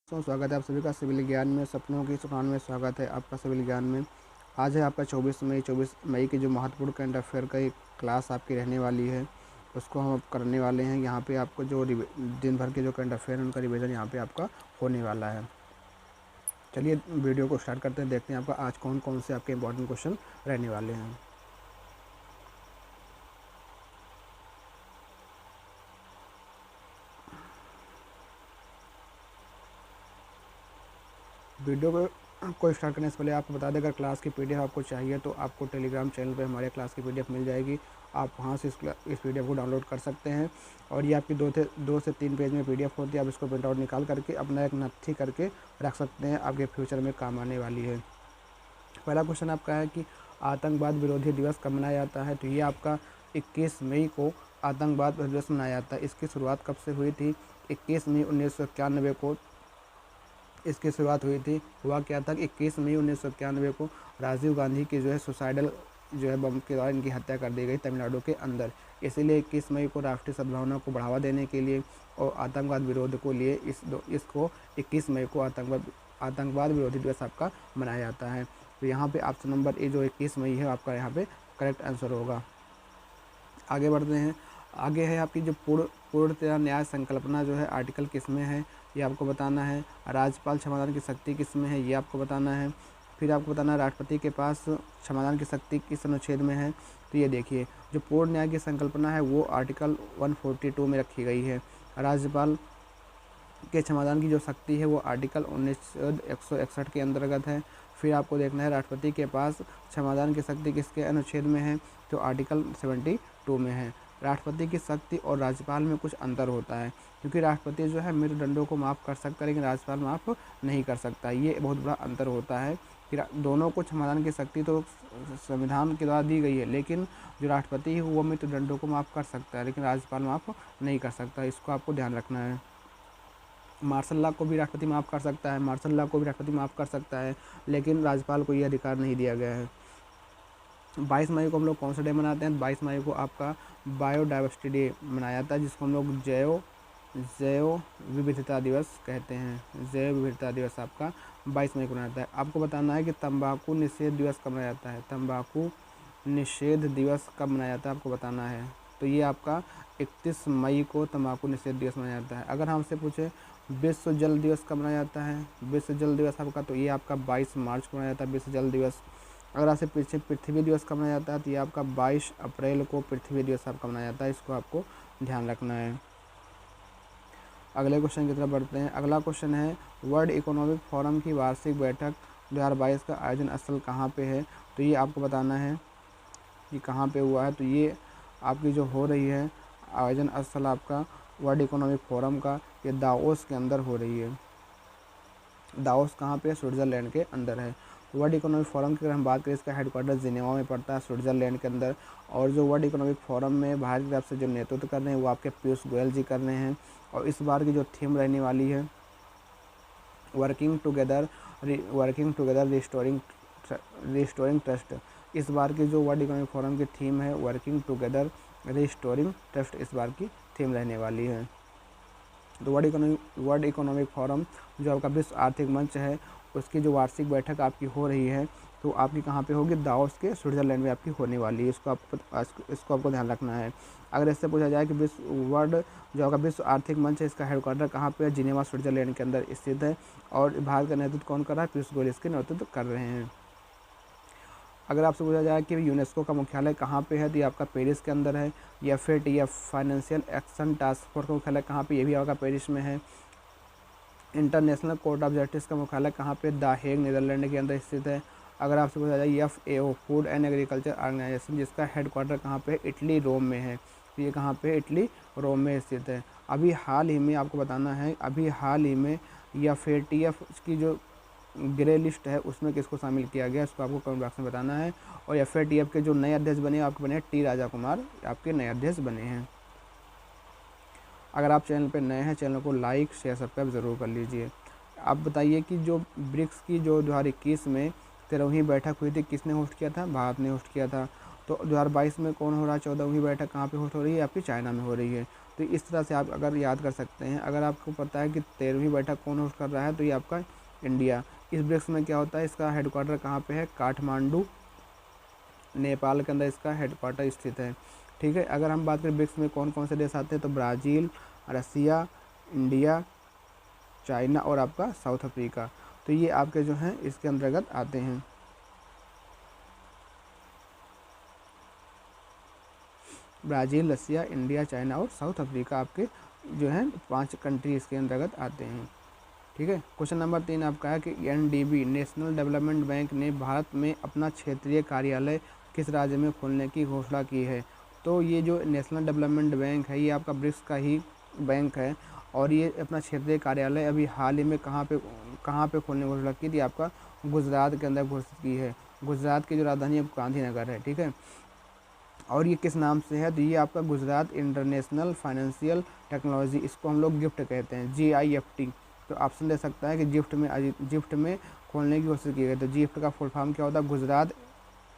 स्वागत है आप सभी का सिविल ज्ञान में। सपनों की दुकान में स्वागत है आपका सिविल ज्ञान में। आज है आपका 24 मई की जो महत्वपूर्ण करंट अफेयर का एक क्लास आपकी रहने वाली है, उसको हम करने वाले हैं। यहाँ पे आपको जो दिन भर के जो करंट अफेयर उनका रिवीजन यहाँ पे आपका होने वाला है। चलिए वीडियो को स्टार्ट करते हैं, देखते हैं आपका आज कौन कौन से आपके इंपॉर्टेंट क्वेश्चन रहने वाले हैं। वीडियो को स्टार्ट करने से पहले आपको बता दें, अगर क्लास की पीडीएफ आपको चाहिए तो आपको टेलीग्राम चैनल पे हमारे क्लास की पीडीएफ मिल जाएगी। आप वहाँ से इस पीडीएफ को डाउनलोड कर सकते हैं और ये आपकी 2 से 3 पेज में पीडीएफ होती है। आप इसको प्रिंट आउट निकाल करके अपना एक नत्थी करके रख सकते हैं, आपके फ्यूचर में काम आने वाली है। पहला क्वेश्चन आपका है कि आतंकवाद विरोधी दिवस कब मनाया जाता है। तो ये आपका 21 मई को आतंकवाद विरोधी दिवस मनाया जाता है। इसकी शुरुआत कब से हुई थी? 21 मई 1991 को इसकी शुरुआत हुई थी। हुआ क्या था कि 21 मई 1991 को राजीव गांधी की जो है सुसाइडल जो है बम के द्वारा इनकी हत्या कर दी गई तमिलनाडु के अंदर। इसीलिए 21 मई को राष्ट्रीय सद्भावना को बढ़ावा देने के लिए और आतंकवाद विरोध को लिए इसको 21 मई को आतंकवाद विरोधी दिवस आपका मनाया जाता है। तो यहाँ पे ऑप्शन नंबर ए जो 21 मई है आपका यहाँ पे करेक्ट आंसर होगा। आगे बढ़ते हैं। आगे है आपकी जो पूर्णतया न्याय संकल्पना जो है आर्टिकल किस में है, ये आपको बताना है। राज्यपाल क्षमादान की शक्ति किस में है, ये आपको बताना है। फिर आपको बताना है राष्ट्रपति के पास क्षमादान की शक्ति किस अनुच्छेद में है। तो ये देखिए, जो पूर्ण न्याय की संकल्पना है वो आर्टिकल 142 में रखी गई है। राज्यपाल के क्षमादान की जो शक्ति है वो आर्टिकल 161 के अंतर्गत है। फिर आपको देखना है राष्ट्रपति के पास क्षमादान की शक्ति किसके अनुच्छेद में है, तो आर्टिकल 72 में है। राष्ट्रपति की शक्ति और राज्यपाल में कुछ अंतर होता है, क्योंकि राष्ट्रपति जो है मृत्युदंडों को माफ़ कर सकता है लेकिन राज्यपाल माफ़ नहीं कर सकता। ये बहुत बड़ा अंतर होता है कि दोनों को क्षमादान की शक्ति तो संविधान के द्वारा दी गई है, लेकिन जो राष्ट्रपति है वो मृत्युदंडों को माफ़ कर सकता है लेकिन राज्यपाल माफ़ नहीं कर सकता। इसको आपको ध्यान रखना है। मार्शल लॉ को भी राष्ट्रपति माफ़ कर सकता है, मार्शल लॉ को भी राष्ट्रपति माफ़ कर सकता है, लेकिन राज्यपाल को ये अधिकार नहीं दिया गया है। 22 मई को हम लोग कौन सा डे मनाते हैं? 22 मई को आपका बायोडाइवर्सिटी डे मनाया जाता है, जिसको हम लोग जैव विविधता दिवस कहते हैं। जैव विविधता दिवस आपका 22 मई को मनाया जाता है। आपको बताना है कि तंबाकू निषेध दिवस कब मनाया जाता है। तंबाकू निषेध दिवस कब मनाया जाता है आपको बताना है। तो ये आपका 31 मई को तंबाकू निषेध दिवस मनाया जाता है। अगर हमसे पूछे विश्व जल दिवस कब मनाया जाता है, विश्व जल दिवस आपका, तो ये आपका 22 मार्च को मनाया जाता है विश्व जल दिवस। अगर आपसे पीछे पृथ्वी दिवस कब मनाया जाता है, तो ये आपका 22 अप्रैल को पृथ्वी दिवस आपका मनाया जाता है। इसको आपको ध्यान रखना है। अगले क्वेश्चन की तरफ बढ़ते हैं। अगला क्वेश्चन है वर्ल्ड इकोनॉमिक फोरम की वार्षिक बैठक 2022 का आयोजन स्थल कहाँ पे है। तो ये आपको बताना है कि कहाँ पे हुआ है। तो ये आपकी जो हो रही है आयोजन स्थल आपका वर्ल्ड इकोनॉमिक फोरम का, ये दाओस के अंदर हो रही है। दाओस कहाँ पे? स्विट्ज़रलैंड के अंदर है। वर्ल्ड इकोनॉमिक फोरम की अगर हम बात करें, इसका हेडक्वार्टर जिनेवा में पड़ता है, स्विट्ज़रलैंड के अंदर। और जो वर्ल्ड इकोनॉमिक फोरम में भारत की तरफ से जो नेतृत्व कर रहे हैं वो आपके पीयूष गोयल जी कर रहे हैं। और इस बार की जो थीम रहने वाली है वर्किंग टुगेदर रिस्टोरिंग ट्रस्ट। इस बार की जो वर्ल्ड इकोनॉमिक फोरम की थीम है वर्किंग टुगेदर रिस्टोरिंग ट्रस्ट, इस बार की थीम रहने वाली है। तो वर्ल्ड इकोनॉमिक फोरम जो आपका विश्व आर्थिक मंच है उसकी जो वार्षिक बैठक आपकी हो रही है, तो आपकी कहाँ पे होगी? दाओस के स्विट्ज़रलैंड में आपकी होने वाली है। इसको आपको ध्यान रखना है। अगर इससे पूछा जाए कि वर्ल्ड जो आपका विश्व आर्थिक मंच है इसका हेडक्वार्टर कहाँ पे है? जिनेवा स्विट्ज़रलैंड के अंदर स्थित है। और भारत का नेतृत्व कौन कर रहा है? पीयूष गोयल इसके नेतृत्व कर रहे हैं। अगर आपसे पूछा जाए कि यूनेस्को का मुख्यालय कहाँ पे है, तो ये आपका पेरिस के अंदर है। या फिर या फाइनेंशियल एक्शन टास्क फोर्स का मुख्यालय कहाँ पे? ये भी आपका पेरिस में है। इंटरनेशनल कोर्ट ऑफ जस्टिस का मुख्यालय कहाँ पे? द हेग नीदरलैंड के अंदर स्थित है। अगर आपसे पूछा जाए FAO food and agriculture organization, जिसका हेडक्वार्टर कहाँ पे? इटली रोम में है। तो ये कहाँ पे? इटली रोम में स्थित है। अभी हाल ही में आपको बताना है, अभी हाल ही में FATF की जो ग्रे लिस्ट है उसमें किसको शामिल किया गया, इसको आपको कमेंट बॉक्स में बताना है। और FATF के जो नए अध्यक्ष बने आपके बने टी राजा कुमार, आपके नए अध्यक्ष बने हैं। अगर आप चैनल पर नए हैं, चैनल को लाइक शेयर सब्सक्राइब ज़रूर कर लीजिए। आप बताइए कि जो ब्रिक्स की जो 2021 में 13वीं बैठक हुई थी, किसने होस्ट किया था? भारत ने होस्ट किया था। तो 2022 में कौन हो रहा है? 14वीं बैठक कहाँ पे होस्ट हो रही है? आपकी चाइना में हो रही है। तो इस तरह से आप अगर याद कर सकते हैं। अगर आपको पता है कि 13वीं बैठक कौन होस्ट कर रहा है, तो ये आपका इंडिया। इस ब्रिक्स में क्या होता है, इसका हेडक्वार्टर कहाँ पे है, काठमांडू नेपाल के अंदर इसका हेडक्वार्टर स्थित है। ठीक है, अगर हम बात करें ब्रिक्स में कौन कौन से देश आते हैं, तो ब्राज़ील, रसिया, इंडिया, चाइना और आपका साउथ अफ्रीका। तो ये आपके जो हैं इसके अंतर्गत आते हैं। ब्राज़ील, रसिया, इंडिया, चाइना और साउथ अफ्रीका आपके जो हैं 5 कंट्री इसके अंतर्गत आते हैं। ठीक है, क्वेश्चन नंबर 3 आपका है कि एनडीबी नेशनल डेवलपमेंट बैंक ने भारत में अपना क्षेत्रीय कार्यालय किस राज्य में खोलने की घोषणा की है। तो ये जो नेशनल डेवलपमेंट बैंक है, ये आपका ब्रिक्स का ही बैंक है और ये अपना क्षेत्रीय कार्यालय अभी हाल ही में कहाँ पे खोलने की घोषणा की थी, आपका गुजरात के अंदर घोषित की है। गुजरात की जो राजधानी गांधीनगर है। ठीक है, और ये किस नाम से है, तो ये आपका गुजरात इंटरनेशनल फाइनेंशियल टेक्नोलॉजी, इसको हम लोग गिफ्ट कहते हैं, GIFT। तो ऑप्शन दे सकता है कि गिफ्ट में खोलने की कोशिश की गई। तो गिफ्ट का फुल फॉर्म क्या होता है,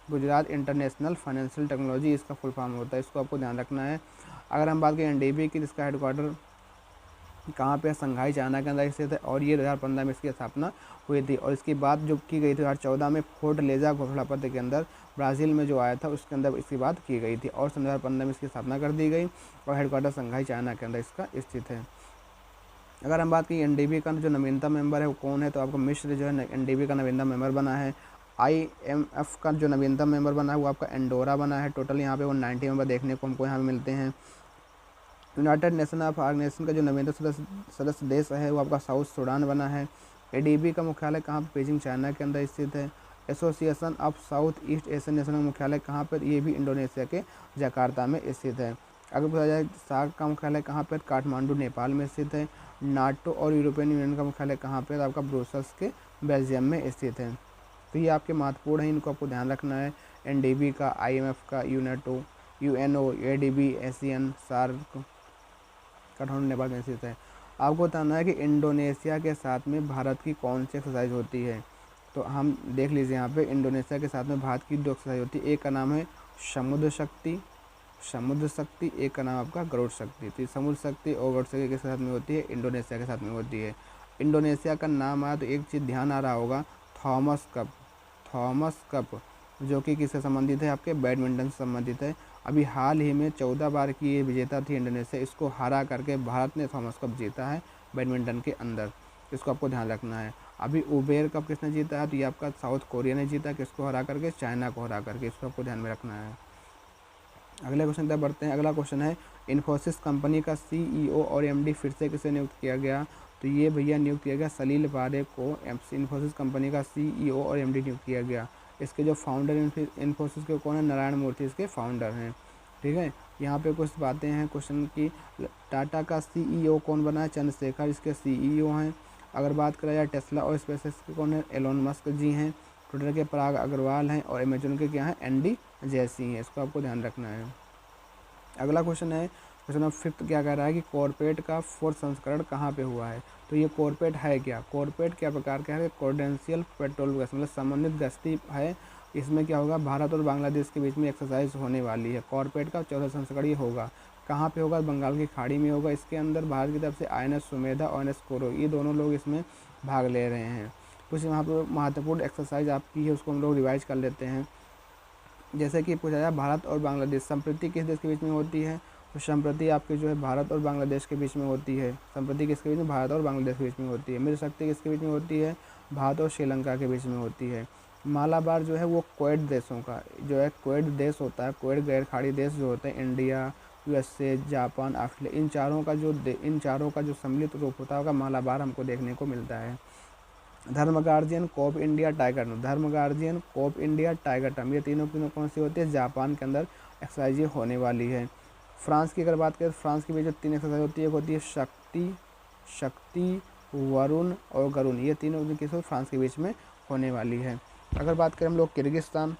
गुजरात इंटरनेशनल फाइनेंशियल टेक्नोलॉजी इसका फुल फॉर्म होता है, इसको आपको ध्यान रखना है। अगर हम बात करें एनडीबी की, इसका हेडक्वार्टर कहाँ पे, संघाई चाइना के अंदर स्थित है और ये 2015 में इसकी स्थापना हुई थी। और इसकी बात जो की गई थी 2014 में फोर्टलेजा घोषणा पत्र के अंदर ब्राज़ील में जो आया था उसके अंदर इसकी बात की गई थी और 2015 में इसकी स्थापना कर दी गई और हेडक्वार्टर संघाई चाइना के अंदर इसका स्थित है। अगर हम बात करें एनडीबी का जो नवीनतम मेंबर है वो कौन है, तो आपको मिस्र जो है एनडीबी का नवीनतम मेंबर बना है। IMF का जो नवीनतम मेंबर बना है वो आपका एंडोरा बना है। टोटल यहाँ पे 190 मेंबर देखने को हमको यहाँ पे मिलते हैं। यूनाइटेड नेशन ऑफ ऑर्गेनाइजेशन का जो नवीनतम सदस्य देश है वो आपका साउथ सूडान बना है। ADB का मुख्यालय कहाँ पर, बीजिंग चाइना के अंदर स्थित है। Association of south east Asian nation का मुख्यालय कहाँ पर, ये भी इंडोनेशिया के जकार्ता में स्थित है। अगर पूछा जाए सार्क का मुख्यालय कहाँ पर, काठमांडू नेपाल में स्थित है। नाटो और यूरोपियन यूनियन का मुख्यालय कहाँ पर, आपका ब्रुसेल्स के बेल्जियम में स्थित है। तो ये आपके महत्वपूर्ण हैं, इनको आपको ध्यान रखना है। एनडीबी का, IMF का, UNO, ADB, Asian, SAARC Kathmandu Nepal में स्थित है। आपको बताना है कि इंडोनेशिया के साथ में भारत की कौन सी एक्सरसाइज होती है। तो हम देख लीजिए यहाँ पे इंडोनेशिया के साथ में भारत की 2 एक्सरसाइज होती है। एक का नाम है समुद्र शक्ति, एक का नाम आपका गरुड़ शक्ति। तो समुद्र शक्ति और गरुड़ शक्ति किसके साथ में होती है, इंडोनेशिया के साथ में होती है। इंडोनेशिया का नाम आया तो एक चीज़ ध्यान आ रहा होगा, थॉमस कप जो कि किससे संबंधित है, आपके बैडमिंटन से संबंधित है। अभी हाल ही में 14 बार की ये विजेता थी इंडोनेशिया, इसको हरा करके भारत ने थॉमस कप जीता है बैडमिंटन के अंदर, इसको आपको ध्यान रखना है। अभी उबेर कप किसने जीता है, तो ये आपका साउथ कोरिया ने जीता, किसको हरा करके, चाइना को हरा करके, इसको आपको ध्यान में रखना है। अगले क्वेश्चन तक बढ़ते हैं। अगला क्वेश्चन है इन्फोसिस कंपनी का CEO और MD फिर से किसे नियुक्त किया गया, तो ये भैया नियुक्त किया गया सलील पारेख को इन्फोसिस कंपनी का CEO और MD नियुक्त किया गया। इसके जो फाउंडर इन्फोसिस के कौन है, नारायण मूर्ति इसके फाउंडर हैं। ठीक है, यहाँ पे कुछ बातें हैं क्वेश्चन की। टाटा का CEO कौन बना है, चंद्रशेखर इसके CEO हैं। अगर बात करा जाए टेस्ला और स्पेसएक्स के कौन है, एलोन मस्क जी हैं। ट्विटर के पराग अग्रवाल हैं और अमेजन के क्या हैं, ND जैसी हैं, इसको आपको ध्यान रखना है। अगला क्वेश्चन है, क्वेश्चन नंबर 5 क्या कह रहा है कि कॉर्पोरेट का 4th संस्करण कहाँ पे हुआ है। तो ये कॉर्पोरेट है क्या, कॉर्पोरेट क्या प्रकार का है, कॉर्डेंशियल पेट्रोल गैस मतलब समन्वित गश्ती है। इसमें क्या होगा, भारत और बांग्लादेश के बीच में एक्सरसाइज होने वाली है। कॉर्पोरेट का 14वां संस्करण ये होगा, कहाँ पे होगा, बंगाल की खाड़ी में होगा। इसके अंदर भारत की तरफ से INS सुमेधा और INS कोरो ये दोनों लोग इसमें भाग ले रहे हैं। कुछ यहाँ पर महत्वपूर्ण एक्सरसाइज आपकी है, उसको हम लोग रिवाइज कर लेते हैं। जैसे कि पूछा जाए भारत और बांग्लादेश संप्रति किस देश के बीच में होती है, तो संप्रति आपके जो है भारत और बांग्लादेश के बीच में होती है। संप्रति किसके बीच में, भारत और बांग्लादेश के बीच में होती है। मित्र शक्ति किसके बीच में होती है, भारत और श्रीलंका के बीच में होती है। मालाबार जो है वो क्वेड देशों का जो है, क्वेड देश होता है, क्वेड गैर खाड़ी देश जो होते हैं, इंडिया, USA, जापान, ऑस्ट्रेलिया, इन चारों का जो सम्मिलित रूप होता है मालाबार हमको देखने को मिलता है। Dharma guardian, Cope India, tiger term ये तीनों कौन सी होती है, जापान के अंदर एक्सरसाइज होने वाली है। फ्रांस की अगर बात करें, फ्रांस की भी जो 3 एक्सरसाइज होती है, एक होती है शक्ति, वरुण और गरुण, ये तीनों किस फ्रांस के बीच में होने वाली है। अगर बात करें हम लोग किर्गिस्तान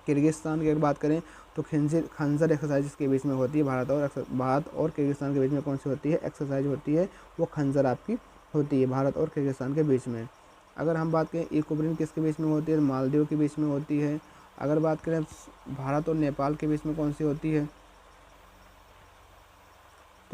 की अगर बात करें तो खंजर एक्सरसाइज के बीच में होती है। भारत और किर्गिस्तान के बीच में कौन सी होती है, एक्सरसाइज होती है, वो खंजर आपकी होती है भारत और किर्गिस्तान के बीच में। अगर हम बात करें इकोब्रिन किसके बीच में होती है, मालदीव के बीच में होती है। अगर बात करें भारत और नेपाल के बीच में कौन सी होती है,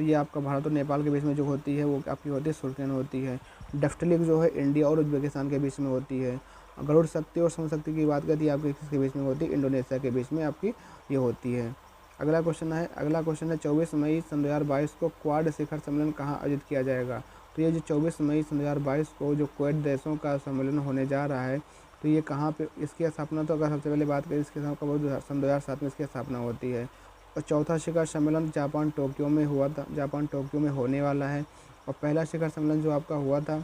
तो ये आपका भारत और नेपाल के बीच में जो होती है वो आपकी होती है सुल्तान होती है। डफ्टलिक जो है इंडिया और उज्बेकिस्तान के बीच में होती है। गरुड़ शक्ति और सौर शक्ति की बात करती है आपकी किसके बीच में होती है, इंडोनेशिया के बीच में आपकी ये होती है। अगला क्वेश्चन है 24 मई सन 2022 को क्वाड शिखर सम्मेलन कहाँ आयोजित किया जाएगा। तो ये जो 24 मई सन 2022 को जो क्वाड देशों का सम्मेलन होने जा रहा है, तो ये कहाँ पे इसकी स्थापना, तो अगर सबसे पहले बात करें इसके सन 2007 में इसकी स्थापना होती है। और चौथा शिखर सम्मेलन जापान टोक्यो में हुआ था, जापान टोक्यो में होने वाला है। और पहला शिखर सम्मेलन जो आपका हुआ था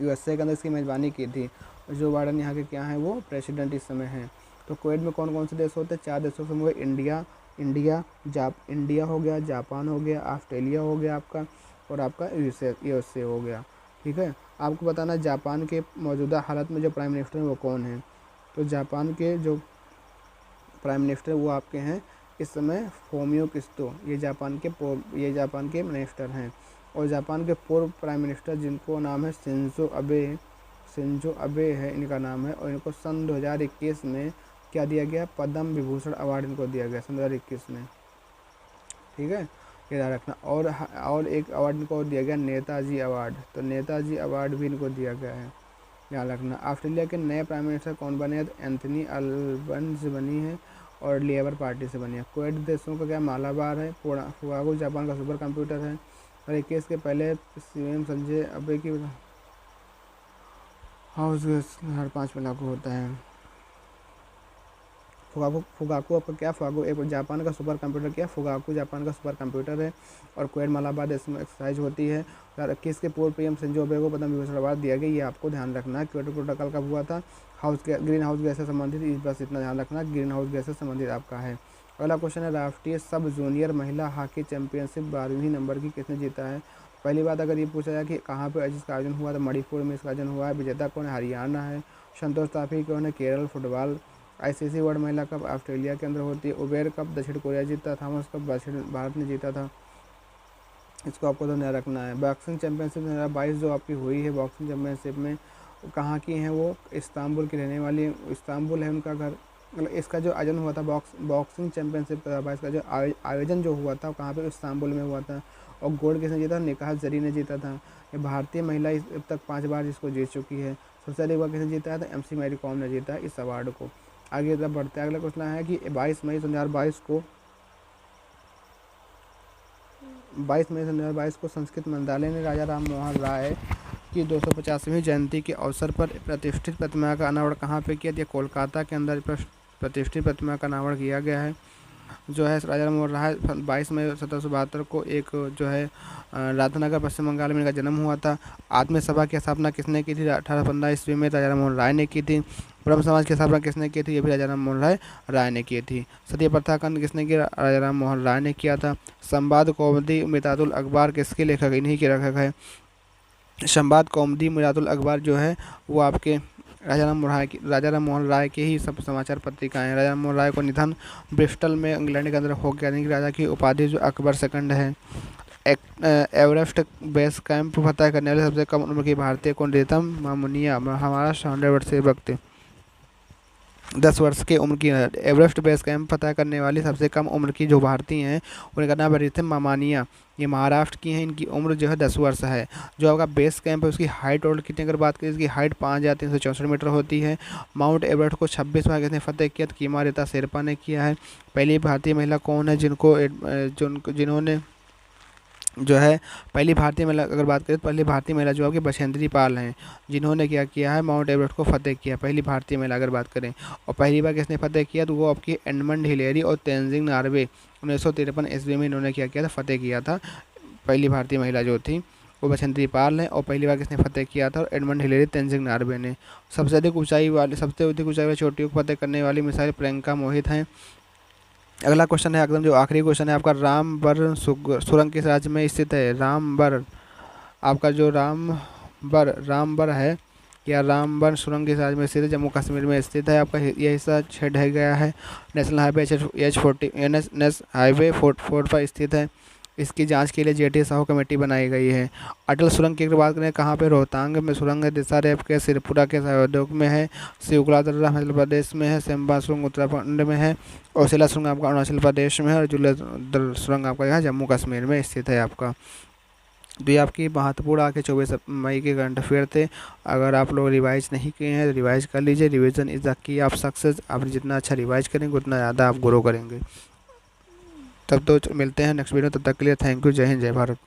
यूएसए के अंदर, इसकी मेज़बानी की थी। जो बाइडेन यहाँ के क्या हैं वो प्रेसिडेंट इस समय हैं। तो क्वेट में कौन कौन से देश होते हैं, 4 देशों से हुए, इंडिया हो गया, जापान हो गया, ऑस्ट्रेलिया हो गया आपका, और आपका यूएसए हो गया। ठीक है, आपको बताना जापान के मौजूदा हालत में जो प्राइम मिनिस्टर हैं वो कौन हैं। तो जापान के जो प्राइम मिनिस्टर वो आपके हैं इस समय फोमियो किस्टो, ये जापान के मिनिस्टर हैं। और जापान के पूर्व प्राइम मिनिस्टर जिनको नाम है शिंजो अबे है इनका नाम है। और इनको सन 2021 में क्या दिया गया, पद्म विभूषण अवार्ड इनको दिया गया सन 2021 में। ठीक है, ये ध्यान रखना। और एक अवार्ड इनको दिया गया नेताजी अवार्ड, तो नेताजी अवार्ड भी इनको दिया गया है, ध्यान रखना। ऑस्ट्रेलिया के नए प्राइम मिनिस्टर कौन बने हैं, तो एंथनी अल्बनीज़ बनी है और लेबर पार्टी से बनी है। क्वेट देशों का क्या मालाबार है, फुगागो जापान का सुपर कंप्यूटर है। और 21 के पहले सीएम संजय अबे की हाउस हर 5 में लागू होता है। फुगाकू आपका क्या, फुगाकू एक जापान का सुपर कंप्यूटर, क्या फुगाकू जापान का सुपर कंप्यूटर है। और क्वेट मालाबार इसमें एक्सरसाइज होती है। 2021 के पूर्व पीएम शिंजो अबे को पद्म विभूषण अवार्ड दिया गया, ये आपको ध्यान रखना है। क्योटो प्रोटोकॉल कब हुआ था, ग्रीन हाउस गैस से संबंधित, इस बस इतना ध्यान रखना, ग्रीन हाउस गैस से संबंधित आपका है। अगला क्वेश्चन है राष्ट्रीय सब जूनियर महिला हॉकी चैंपियनशिप 12वीं नंबर की किसने जीता है। पहली बात अगर ये पूछा जाए कि कहाँ पे इसका आयोजन हुआ, तो मणिपुर में इसका आयोजन हुआ है। विजेता कौन है, हरियाणा है। संतोष ट्रॉफी कौन है, केरल। फुटबॉल आईसीसी वर्ल्ड महिला कप ऑस्ट्रेलिया के अंदर होती है। उबेर कप दक्षिण कोरिया जीता। थॉमस कप भारत ने जीता था, इसको आपको तो ध्यान रखना है। बॉक्सिंग चैंपियनशिप 2022 जो आपकी हुई है बॉक्सिंग चैंपियनशिप में, कहाँ की हैं वो, इस्तांबुल की रहने वाली, इस्तांबुल है उनका घर। मतलब इसका जो आयोजन हुआ था बॉक्सिंग चैंपियनशिप 2022 का जो आयोजन जो हुआ था कहाँ पे, इस्तांबुल में हुआ था। और गोल्ड किसने जीता, निकाह जरी ने जीता था। ये भारतीय महिला अब तक 5 बार इसको जीत चुकी है। सबसे अधिक बार किसने जीता है, तो एमसी मैरी कॉम ने जीता है इस अवार्ड को। आगे तब बढ़ते हैं, अगला क्वेश्चन है कि 22 मई 2022 को संस्कृत मंत्रालय ने राजा राम मोहन राय की 250वीं जयंती के अवसर पर प्रतिष्ठित प्रतिमा का अनावरण कहाँ पे किया दिया, कोलकाता के अंदर प्रतिष्ठित प्रतिमा का अनावरण किया गया है। जो है राजा राम मोहन राय 22 मई 1772 को एक जो है राधानगर पश्चिम बंगाल में इनका जन्म हुआ था। आत्म सभा की स्थापना किसने की थी, 1815 ईस्वी में राजा राम मोहन राय ने की थी। ब्रह्म समाज की स्थापना किसने की थी, ये भी राजा राम मोहन राय ने की थी। सती प्रथा का अंत किसने किया, राजा राम मोहन राय ने किया था। संवाद कौमुदी मितातुल अखबार किसके लेखक, इन्हीं के लेखक है। संवाद कौमुदी मितातुल अखबार जो है वो आपके राजा राम मोहन राय के ही सब समाचार पत्रिकाएं हैं। राजा राम मोहन राय को निधन ब्रिस्टल में इंग्लैंड के अंदर हो गया, यानी कि राजा की उपाधि जो अकबर सेकंड है। एवरेस्ट बेस कैंप फतह करने वाले सबसे कम उम्र की भारतीय कौन, रितम मामुनिया, हमारा 100 वर्ष से वक्त 10 वर्ष की उम्र की। एवरेस्ट बेस कैंप फतह करने वाली सबसे कम उम्र की जो भारतीय हैं उनका नाम है रितम मामानिया, ये महाराष्ट्र की हैं। इनकी उम्र जो है 10 वर्ष है। जो आपका बेस कैंप है उसकी हाइट और कितनी अगर बात करें, इसकी हाइट 5364 मीटर होती है। माउंट एवरेस्ट को 26 बार किसने फतेह किया, तो कीमा रिता शेरपा ने किया है। पहली भारतीय महिला कौन है जिन्होंने जो है पहली भारतीय महिला अगर बात करें तो पहली भारतीय महिला जो है बछेंद्री पाल हैं, जिन्होंने क्या किया है, माउंट एवरेस्ट को फतेह किया, पहली भारतीय महिला अगर बात करें। और पहली बार किसने फतेह किया, तो वो आपकी एडमंड हिलेरी और तेंजिंग नार्वे 1953 ईस्वी में इन्होंने क्या किया था, फतेह किया था। पहली भारतीय महिला जो थी वो बछेंद्री पाल है। और पहली बार किसने फतेह किया था, एडमंड हिलेरी तेंजिंग नार्वे ने। सबसे अधिक ऊंचाई वाली चोटियों को फतेह करने वाली मिसाइल प्रियंका मोहित हैं। अगला क्वेश्चन है एकदम जो आखिरी क्वेश्चन है आपका, रामबर सुरंग किस राज्य में स्थित है। रामबर आपका जो रामबर है या रामबर सुरंग किस राज्य में स्थित है, जम्मू कश्मीर में स्थित है। आपका यह हिस्सा ढह गया है। नेशनल हाईवे H40 हाईवे 4 पर स्थित है। इसकी जांच के लिए जेटी साहू कमेटी बनाई गई है। अटल सुरंग की अगर बात करें कहाँ पे, रोहतांग में सुरंग है, दिशा रेप के सिरपुरा के सहयोग में है, शिवकुला दर्रा हिमाचल प्रदेश में है, सेम्बा सुरंग उत्तराखंड में है, और सिला सुरंग आपका अरुणाचल प्रदेश में है, और जुला सुरंग आपका यहाँ जम्मू कश्मीर में स्थित है आपका। तो ये आपकी महत्वपूर्ण आपके 24 मई के करंट अफेयर थे। अगर आप लोग रिवाइज नहीं किए हैं तो रिवाइज कर लीजिए। Revision is the key of success. आप जितना अच्छा रिवाइज करेंगे उतना ज़्यादा आप ग्रो करेंगे। तब तो मिलते हैं नेक्स्ट वीडियो, तब तक के लिए थैंक यू। जय हिंद, जय भारत।